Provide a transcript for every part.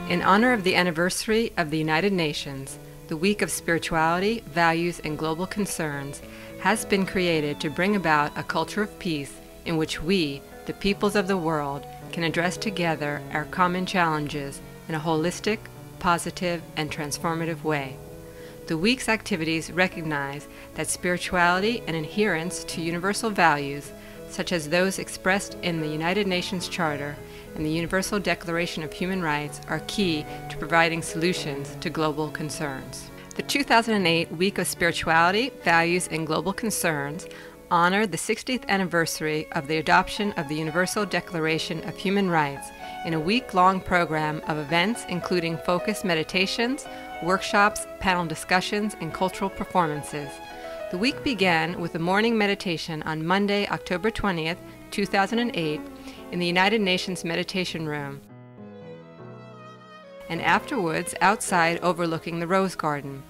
In honor of the anniversary of the United Nations, the Week of Spirituality, Values, and Global Concerns has been created to bring about a culture of peace in which we, the peoples of the world, can address together our common challenges in a holistic, positive, and transformative way. The Week's activities recognize that spirituality and adherence to universal values, such as those expressed in the United Nations Charter and the Universal Declaration of Human Rights, are key to providing solutions to global concerns. The 2008 Week of Spirituality, Values, and Global Concerns honored the 60th anniversary of the adoption of the Universal Declaration of Human Rights in a week-long program of events including focused meditations, workshops, panel discussions, and cultural performances. The week began with a morning meditation on Monday, October 20th, 2008, in the United Nations Meditation Room, and afterwards outside overlooking the Rose Garden.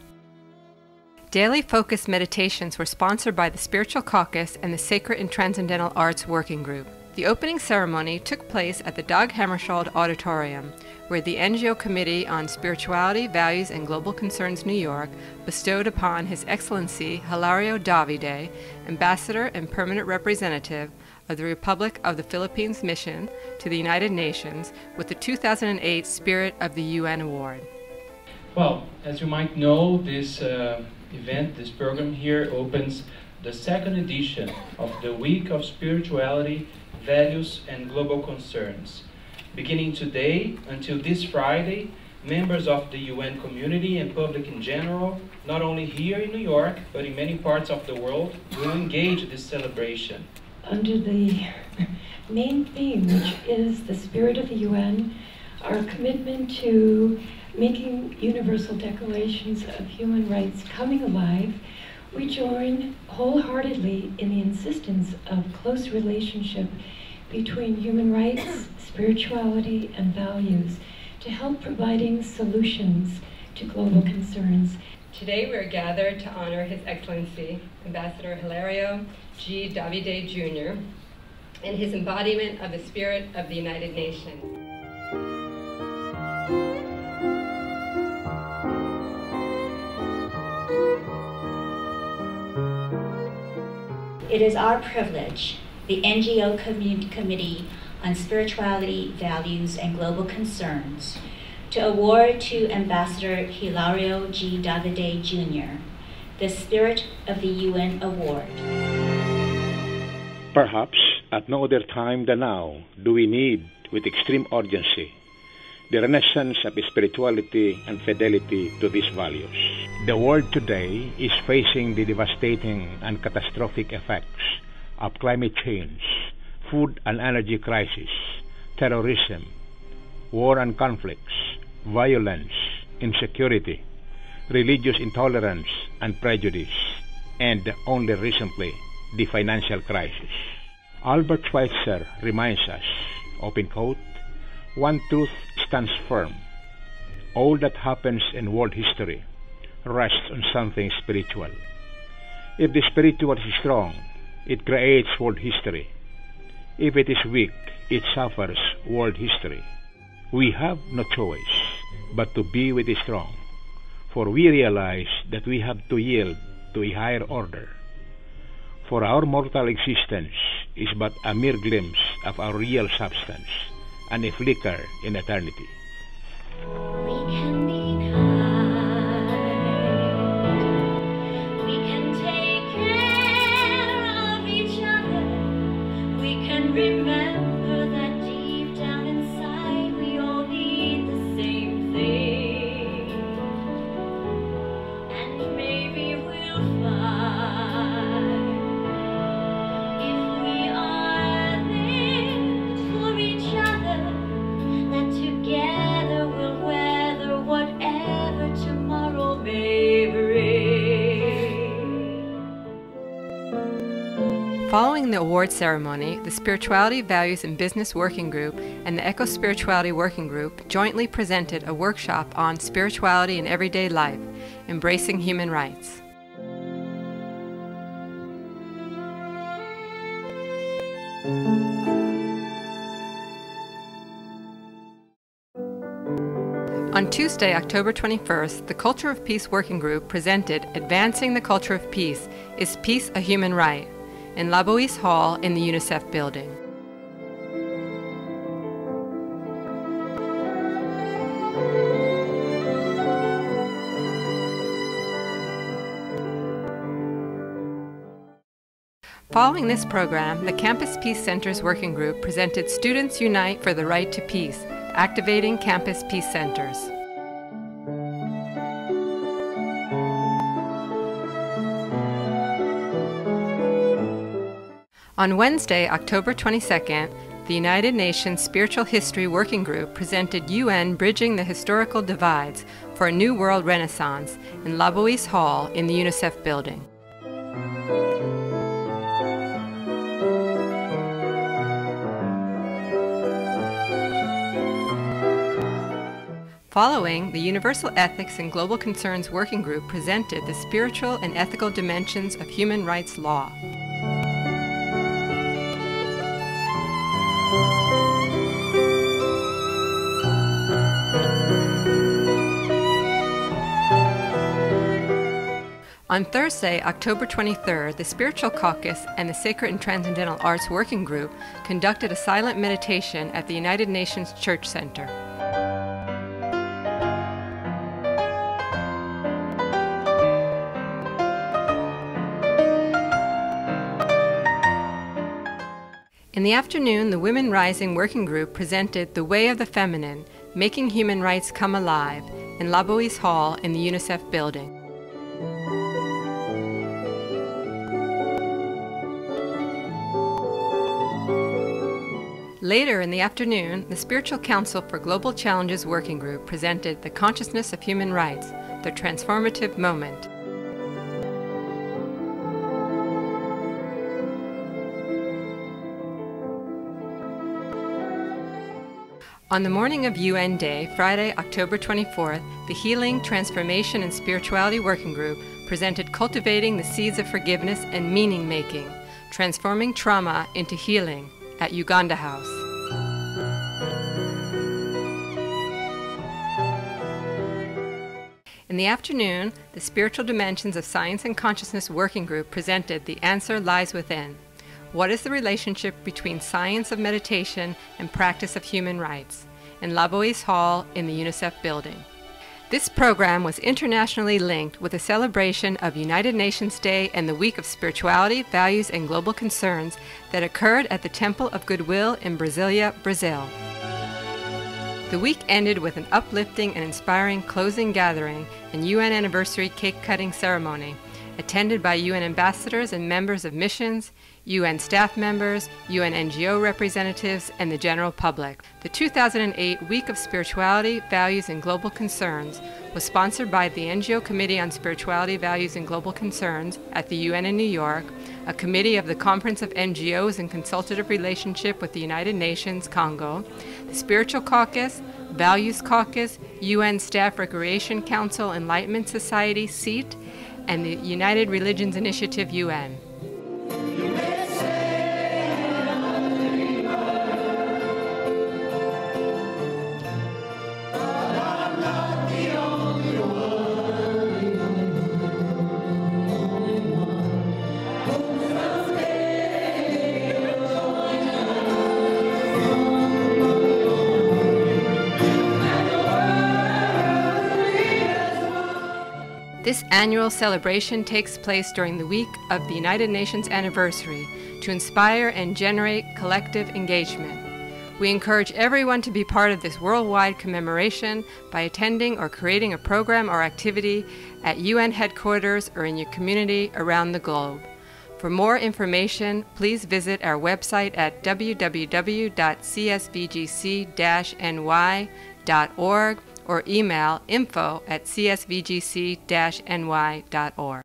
Daily focused meditations were sponsored by the Spiritual Caucus and the Sacred and Transcendental Arts Working Group. The opening ceremony took place at the Dag Hammarskjöld Auditorium, where the NGO Committee on Spirituality, Values, and Global Concerns New York bestowed upon His Excellency Hilario Davide, Ambassador and Permanent Representative of the Republic of the Philippines Mission to the United Nations, with the 2008 Spirit of the UN Award. Well, as you might know, this event, this program here opens the second edition of the Week of Spirituality, Values, and Global Concerns. Beginning today until this Friday, members of the UN community and public in general, not only here in New York, but in many parts of the world, will engage in this celebration. Under the main theme, which is the spirit of the UN, our commitment to making universal declarations of human rights coming alive, we join wholeheartedly in the insistence of close relationship between human rights, spirituality, and values to help providing solutions to global concerns. Today we are gathered to honor His Excellency Ambassador Hilario G. Davide Jr. and his embodiment of the spirit of the United Nations. It is our privilege, the NGO Committee on Spirituality, Values, and Global Concerns, to award to Ambassador Hilario G. Davide Jr. the Spirit of the UN Award. Perhaps at no other time than now do we need, with extreme urgency, the renaissance of spirituality and fidelity to these values. The world today is facing the devastating and catastrophic effects of climate change, food and energy crisis, terrorism, war and conflicts, violence, insecurity, religious intolerance and prejudice, and only recently, the financial crisis. Albert Schweitzer reminds us, open quote, "One truth stands firm. All that happens in world history rests on something spiritual. If the spiritual is strong, it creates world history. If it is weak, it suffers world history. We have no choice but to be with the strong, for we realize that we have to yield to a higher order. For our mortal existence is but a mere glimpse of our real substance, and a flicker in eternity." We can be kind. We can take care of each other. We can remember that deep down inside we all need the same thing. And maybe we'll find, if we are there for each other, that together we'll weather whatever tomorrow may bring. Following the award ceremony, the Spirituality, Values, and Business Working Group and the Eco-Spirituality Working Group jointly presented a workshop on spirituality in everyday life, embracing human rights. On Tuesday, October 21st, the Culture of Peace Working Group presented Advancing the Culture of Peace, Is Peace a Human Right? In La Boise Hall in the UNICEF building. Following this program, the Campus Peace Center's Working Group presented Students Unite for the Right to Peace, Activating Campus Peace Centers. On Wednesday, October 22nd, the United Nations Spiritual History Working Group presented UN Bridging the Historical Divides for a New World Renaissance in La Boise Hall in the UNICEF building. Following, the Universal Ethics and Global Concerns Working Group presented the spiritual and ethical dimensions of human rights law. On Thursday, October 23rd, the Spiritual Caucus and the Sacred and Transcendental Arts Working Group conducted a silent meditation at the United Nations Church Center. In the afternoon, the Women Rising Working Group presented The Way of the Feminine, Making Human Rights Come Alive in La Boise Hall in the UNICEF building. Later in the afternoon, the Spiritual Council for Global Challenges Working Group presented The Consciousness of Human Rights, The Transformative Moment. On the morning of UN Day, Friday, October 24th, the Healing, Transformation, and Spirituality Working Group presented Cultivating the Seeds of Forgiveness and Meaning Making, Transforming Trauma into Healing at Uganda House. In the afternoon, the Spiritual Dimensions of Science and Consciousness Working Group presented The Answer Lies Within. What is the relationship between science of meditation and practice of human rights? In La Boise Hall in the UNICEF building. This program was internationally linked with a celebration of United Nations Day and the Week of Spirituality, Values, and Global Concerns that occurred at the Temple of Goodwill in Brasilia, Brazil. The week ended with an uplifting and inspiring closing gathering and UN anniversary cake-cutting ceremony, attended by UN ambassadors and members of missions, UN staff members, UN NGO representatives, and the general public. The 2008 Week of Spirituality, Values, and Global Concerns was sponsored by the NGO Committee on Spirituality, Values, and Global Concerns at the UN in New York, a committee of the Conference of NGOs in Consultative Relationship with the United Nations, Congo, the Spiritual Caucus, Values Caucus, UN Staff Recreation Council Enlightenment Society, SEAT, and the United Religions Initiative, UN. This annual celebration takes place during the week of the United Nations anniversary to inspire and generate collective engagement. We encourage everyone to be part of this worldwide commemoration by attending or creating a program or activity at UN headquarters or in your community around the globe. For more information, please visit our website at www.csvgc-ny.org or email info@csvgc-ny.org.